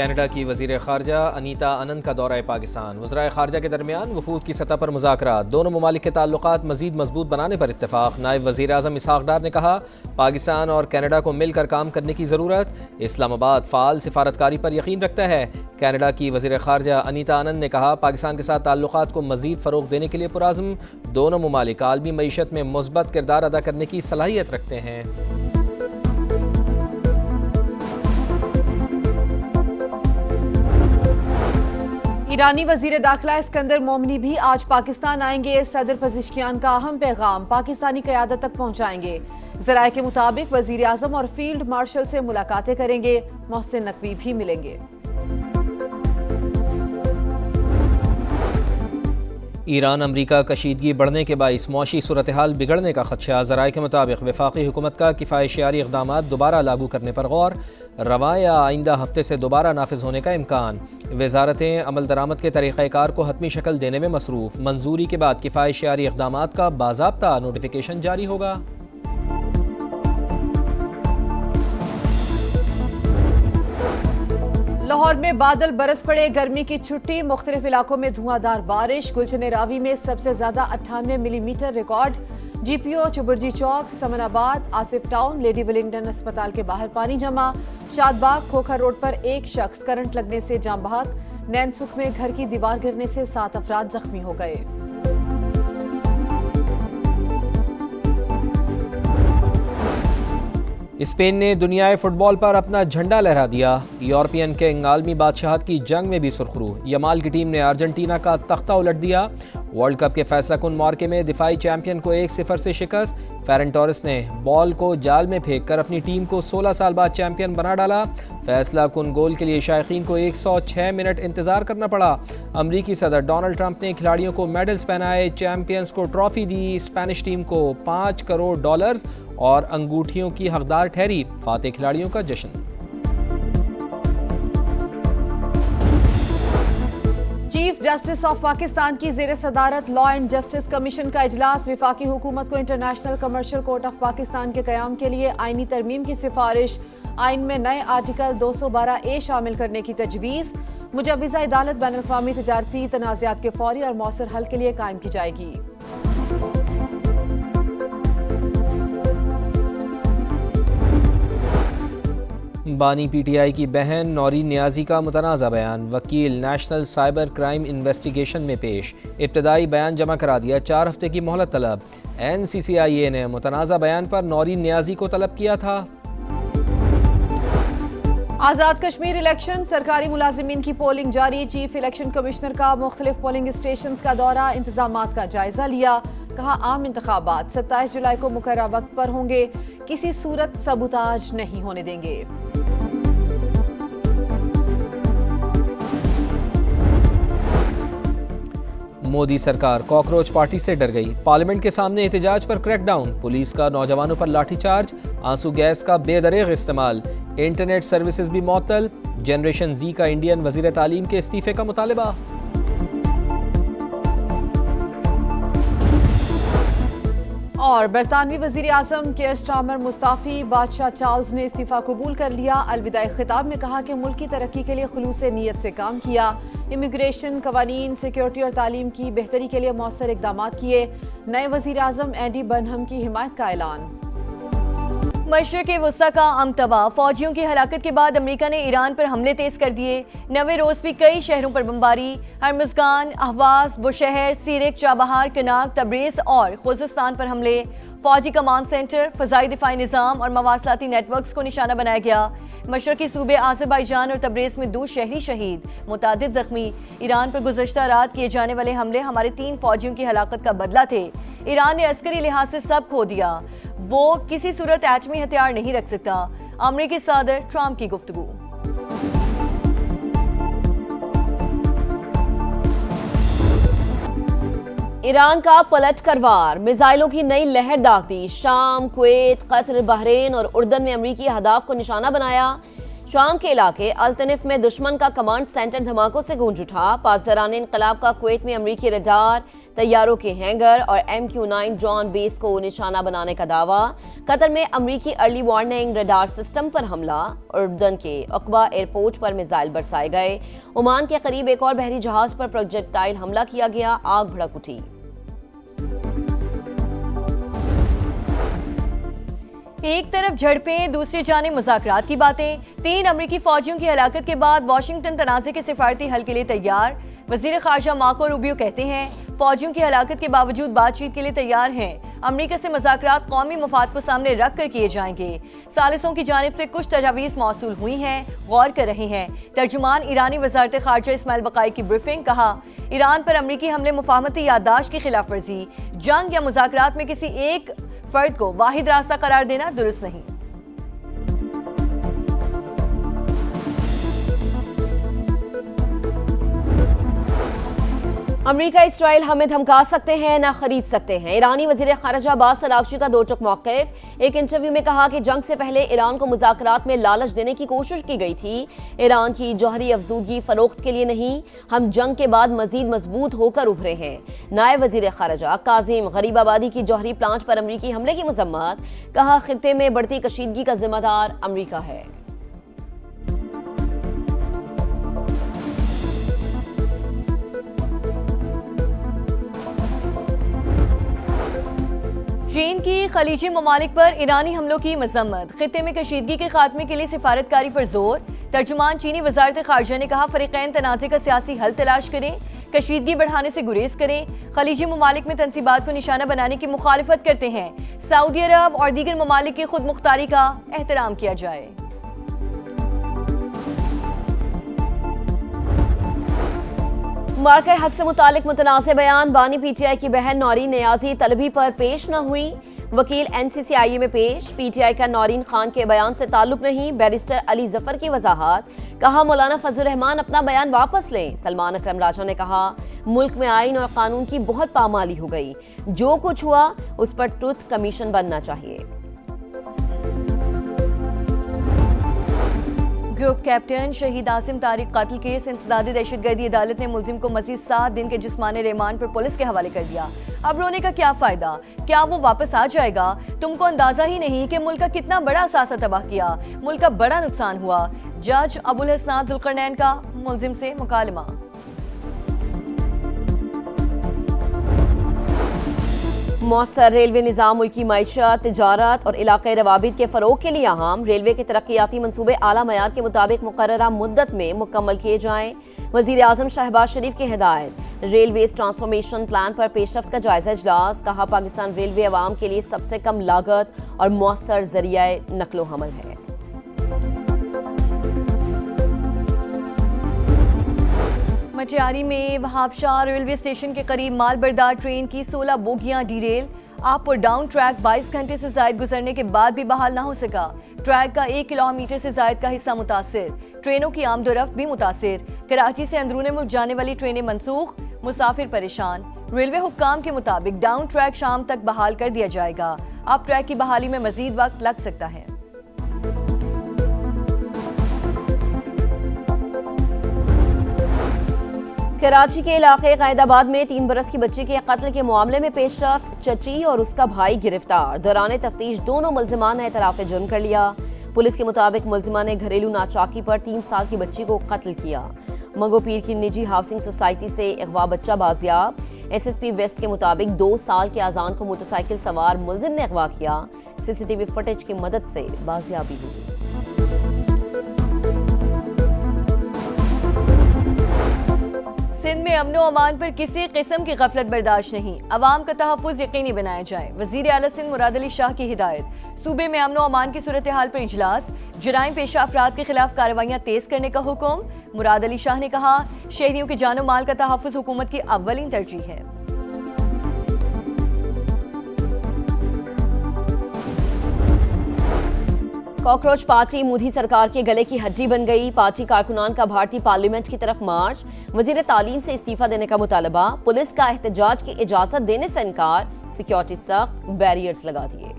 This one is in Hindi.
कनाडा की वज़ीर ख़ारजा अनीता आनंद का दौरा पाकिस्तान। वज़राए ख़ारजा के दरमियान वफूद की सतह पर मुज़ाकरात। दोनों ममालिक के ताल्लुकात मज़ीद मजबूत बनाने पर इत्तफ़ाक़। नायब वज़ीर आज़म इसहाक़ डार ने कहा, पाकिस्तान और कनाडा को मिलकर काम करने की ज़रूरत। इस्लामाबाद फ़ाल सिफारतकारी पर यकीन रखता है। कनाडा की वज़ीर ख़ारजा अनीता आनंद ने कहा, पाकिस्तान के साथ ताल्लुकात को मज़ीद फ़रोग़ देने के लिए पुरअज़्म। दोनों ममालिक आलमी मईशत में मुस्बत किरदार अदा करने की सलाहियत रखते हैं। ईरानी वजीर दाखिला इस्कंदर मोमनी भी आज पाकिस्तान आएंगे। सदर पज़िशकियान का अहम पैगाम पाकिस्तानी क़यादत तक पहुँचाएंगे। ज़राए के मुताबिक वजीर आज़म और फील्ड मार्शल से मुलाकातें करेंगे। मोहसिन नकवी भी मिलेंगे। ईरान अमरीका कशीदगी बढ़ने के बाइस मौशी सूरत हाल बिगड़ने का खदशा। ज़राए के मुताबिक वफाकी हुकूमत का किफ़ायत-शियारी इक़दामात दोबारा लागू करने पर गौर। रवा या आइंदा हफ्ते से दोबारा नाफिज होने का इम्कान। वजारतें अमल दरामद के तरीक़ाकार को हतमी शक्ल देने में मसरूफ़। मंजूरी के बाद किफ़ायत-शियारी इक़दामात का बाज़ाब्ता नोटिफिकेशन जारी होगा। लाहौर में बादल बरस पड़े, गर्मी की छुट्टी, मुख्तलिफ इलाकों में धुआंधार बारिश। गुलशन रावी में सबसे ज्यादा 98 millimetre record. GPO Chauburji Chowk, Samanabad, Asif town, lady Willingdon अस्पताल के बाहर पानी जमा। शादबाग खोखा रोड पर एक शख्स करंट लगने से जाम बहक। नैनसुख में घर की दीवार गिरने से 7 अफराद जख्मी हो गए। स्पेन ने दुनियाई फुटबॉल पर अपना झंडा लहरा दिया। यूरोपियन किंग आलमी बादशाहत की जंग में भी सुरखरू। यमाल की टीम ने अर्जेंटीना का तख्ता उलट दिया। वर्ल्ड कप के फैसला कुन मौके में दिफाई चैंपियन को 1-0 से शिकस्त। फेरन टोरेस ने बॉल को जाल में फेंक कर अपनी टीम को 16 साल बाद चैंपियन बना डाला। फैसला कुन गोल के लिए शायकीन को 106 मिनट इंतजार करना पड़ा। अमरीकी सदर डोनाल्ड ट्रंप ने खिलाड़ियों को मेडल्स पहनाए, चैंपियंस को ट्रॉफी दी। स्पेनिश टीम को $5 करोड़ और अंगूठियों की हकदार ठहरी। फातेह खिलाड़ियों का जश्न। चीफ जस्टिस ऑफ पाकिस्तान की जेर सदारत लॉ एंड जस्टिस कमीशन का इजलास। विफाकी हुकूमत को international commercial court of Pakistan के कयाम के लिए आईनी तरमीम की सिफारिश। आइन में नए आर्टिकल 212A शामिल करने की तजवीज़। मुजव्विज़ा अदालत बैन अल-अक़वामी तजारती तनाज़ात के फौरी और मौसर हल के लिए कायम की जाएगी। बानी PTI की बहन नौरीन नियाजी का मुतनाज़ा बयान। वकील नेशनल साइबर क्राइम इन्वेस्टिगेशन में पेश। इब्तदाई बयान जमा करा दिया, 4 हफ्ते की मोहलत तलब। NCCIA ने मुतनाज़ा बयान पर नौरीन नियाजी को तलब किया था। आज़ाद कश्मीर इलेक्शन, सरकारी मुलाजिमीन की पोलिंग जारी। चीफ इलेक्शन कमिश्नर का मुख्तलिफ पोलिंग स्टेशन का दौरा, इंतजामात का जायजा लिया। कहा, आम इंतखाबात 27 जुलाई को मुकर्रर वक्त पर होंगे, किसी सूरत सबूताज नहीं होने देंगे। मोदी सरकार कॉकरोच पार्टी से डर गई। पार्लियामेंट के सामने एहतजाज पर क्रैकडाउन। पुलिस का नौजवानों पर लाठीचार्ज। आंसू गैस का बेदरेग इस्तेमाल। इंटरनेट सर्विसेज भी मअतल। जनरेशन Z का इंडियन वजीर तालीम के इस्तीफे का मुतालबा। और बरतानवी वजीर आजम केयर स्टार्मर मुस्ताफी। बादशाह चार्ल्स ने इस्तीफा कबूल कर लिया। अलविदाई खिताब में कहा कि मुल्क की तरक्की के लिए खुलूस नीयत से काम किया। इमिग्रेशन, कवानीन, सिक्योरिटी और तालीम की बेहतरी के लिए मौसर इकदाम किए। नए वजीर आजम एंडी बर्नहम की हिमायत का ऐलान। मशरिक़ वस्ता का अमतबा। फौजियों की हलाकत के बाद अमेरिका ने ईरान पर हमले तेज कर दिए। नवे रोज भी कई शहरों पर बमबारी। हरमुज़गान, Ahvaz, Bushahr, Seric, Chabahar, कनाक, Tabrez और खुज़स्तान पर हमले। फौजी कमांड सेंटर, फ़ज़ाई दिफाई निज़ाम और मवासलाती नेटवर्क्स को निशाना बनाया गया। मशरक़ी सूबे आज़रबाईजान और तब्रेज़ में 2 शहरी शहीद, मुतादिद जख्मी। ईरान पर गुज़श्ता रात किए जाने वाले हमले हमारे 3 फौजियों की हलाकत का बदला थे। ईरान ने अस्करी लिहाज से सब खो दिया। वो किसी सूरत एटमी हथियार नहीं रख सकता। अमेरिकी सदर ट्रंप की गुफ्तगू। ईरान का पलट कर वार, मिसाइलों की नई लहर दाग दी। शाम, कुवैत, कतर, बहरीन और उर्दन में अमेरिकी अहदाफ को निशाना बनाया। शाम के इलाके अल्तनिफ में दुश्मन का कमांड सेंटर धमाकों से गूंज उठा। पासदारान इनकलाब का कुवैत में अमरीकी रडार, तैयारों के हैंगर और MQ-9 जॉन बेस को निशाना बनाने का दावा। कतर में अमरीकी अर्ली वार्निंग रडार सिस्टम पर हमला। उर्दन के अकबा एयरपोर्ट पर मिसाइल बरसाए गए। ओमान के करीब एक और बहरी जहाज पर प्रोजेक्टाइल हमला किया गया। आग भड़क उठी। एक तरफ झड़पें, दूसरी जानिब मुज़ाकरात की बातें। 3 अमरीकी फौजियों की हलाकत के बाद वाशिंगटन तनाज़े के सिफारती हल के लिए तैयार। वज़ीर ख़ारजा मार्को रूबियो कहते हैं फौजियों की हलाकत के बावजूद बातचीत के लिए तैयार हैं। अमरीका से मुज़ाकरात कौमी मफाद को सामने रख कर किए जाएंगे। सालिसों की जानिब से कुछ तजावीज़ मौसूल हुई हैं, गौर कर रहे हैं। तर्जुमान ईरानी वज़ारत ख़ारजा इस्माइल बक़ाई की ब्रीफिंग। कहा, ईरान पर अमरीकी हमले मुफाहमती याददाश्त की खिलाफ वर्जी। जंग या मुज़ाकरात में किसी एक फर्द को वाहिद रास्ता करार देना दुरुस्त नहीं। अमरीका इसराइल हमें धमका सकते हैं ना खरीद सकते हैं। ईरानी वजीर खारजा अब्बास अरागची का दो टुक मौक़िफ़। एक इंटरव्यू में कहा कि जंग से पहले ईरान को मुज़ाकरात में लालच देने की कोशिश की गई थी। ईरान की जौहरी अफजूदगी फरोख्त के लिए नहीं, हम जंग के बाद मजीद मजबूत होकर उभरे हैं। नायब वजीर खारजा काजिम गरीबाबादी की जौहरी प्लांट पर अमरीकी हमले की मजम्मत। कहा, खित्ते में बढ़ती कशीदगी का जिम्मेदार अमरीका है। चीन की खलीजी ममालिक पर ईरानी हमलों की मजम्मत। खित्ते में कशीदगी के खात्मे के लिए सिफारतकारी पर जोर। तर्जुमान चीनी वजारत खारजा ने कहा, फरीकैन तनाज़े का सियासी हल तलाश करें, कशीदगी बढ़ाने से गुरेज करें। खलीजी ममालिक में तनसीबात को निशाना बनाने की मुखालिफत करते हैं। सऊदी अरब और दीगर ममालिक की खुद मुख्तारी का एहतराम किया जाए। मार्के हक से मुतालिक मुतनाज़े बयान। बानी PTI की बहन नौरीन नियाजी तलबी पर पेश न हुई। वकील NCCIA में पेश। PTI का नौरीन खान के बयान से ताल्लुक नहीं। बैरिस्टर अली जफर की वजाहत। कहा, मौलाना फजलुर रहमान अपना बयान वापस लें। सलमान अकरम राजा ने कहा, मुल्क में आईन और कानून की बहुत पामाली हो गई। जो कुछ हुआ उस पर ट्रुथ कमीशन बनना चाहिए। ग्रुप कैप्टन शहीद आसिम तारिक कत्ल केस इंसदादी दहशतगर्दी अदालत ने मुलजिम को मजीद 7 दिन के जिस्मानी रिमांड पर पुलिस के हवाले कर दिया। अब रोने का क्या फायदा? क्या वो वापस आ जाएगा? तुमको अंदाजा ही नहीं कि मुल्क का कितना बड़ा असासा तबाह किया, मुल्क का बड़ा नुकसान हुआ। जज अबुल हसनात जुल्करनैन का मुलजिम से मुकालमा। मौसर रेलवे निज़ाम मुल्की मईशत, तिजारत और इलाक़ाई रवाबित के फ़रोग के लिए अहम। रेलवे के तरक्याती मनसूबे आला मयार के मुताबिक मुकर्ररा मुद्दत में मुकम्मल किए जाएँ। वज़ीर आज़म शहबाज शरीफ की हिदायत। रेलवेज ट्रांसफॉर्मेशन प्लान पर पेशरफ्त का जायजा इजलास। कहा, पाकिस्तान रेलवे अवाम के लिए सबसे कम लागत और मौसर ज़रिया नकलो हमल है। मटियारी में वहाबशाह रेलवे स्टेशन के करीब मालबरदार ट्रेन की 16 बोगियां डीरेल। अप और डाउन ट्रैक 22 घंटे से जायद गुजरने के बाद भी बहाल ना हो सका। ट्रैक का 1 किलोमीटर से जायद का हिस्सा मुतासिर। ट्रेनों की आमदोरफ्त भी मुतासिर। कराची से अंदरूनी मुल्क जाने वाली ट्रेनें मनसूख, मुसाफिर परेशान। रेलवे हुक्काम के मुताबिक डाउन ट्रैक शाम तक बहाल कर दिया जाएगा। अप ट्रैक की बहाली में मजीद वक्त लग सकता है। कराची के इलाके कैदाबाद में 3 बरस की बच्ची के कत्ल के मामले में पेशरफ्त। चची और उसका भाई गिरफ्तार। दौरान तफ्तीश दोनों मुल्जिमान ने एतराफ़ जुर्म कर लिया। पुलिस के मुताबिक मुल्जिमा ने घरेलू नाचाकी पर 3 साल की बच्ची को कत्ल किया। मंगोपीर की निजी हाउसिंग सोसाइटी से अगवा बच्चा बाजियाब। SSP वेस्ट के मुताबिक 2 साल के आजान को मोटरसाइकिल सवार मुल्जिम ने अगवा किया। CCTV फुटेज की मदद से बाजियाबी हुई। सिंध में अमनो अमान पर किसी किस्म की गफलत बर्दाश्त नहीं। अवाम का तहफ़्फ़ुज़ यकीनी बनाया जाए। वज़ीर आला सिंध मुराद अली शाह की हिदायत। सूबे में अमनो अमान की सूरत हाल पर इजलास। जराइम पेशा अफराद के खिलाफ कार्रवाइयाँ तेज करने का हुक्म। मुराद अली शाह ने कहा, शहरियों के जानो माल का तहफ़्फ़ुज़ हुकूमत की अव्वलीन तरजीह है। कॉकरोच पार्टी मोदी सरकार के गले की हड्डी बन गई। पार्टी कारकुनान का भारतीय पार्लियामेंट की तरफ मार्च। वजीर तालीम से इस्तीफा देने का मुतालबा। पुलिस का एहतजाज की इजाजत देने से इनकार। सिक्योरिटी सख्त, बैरियर्स लगा दिए।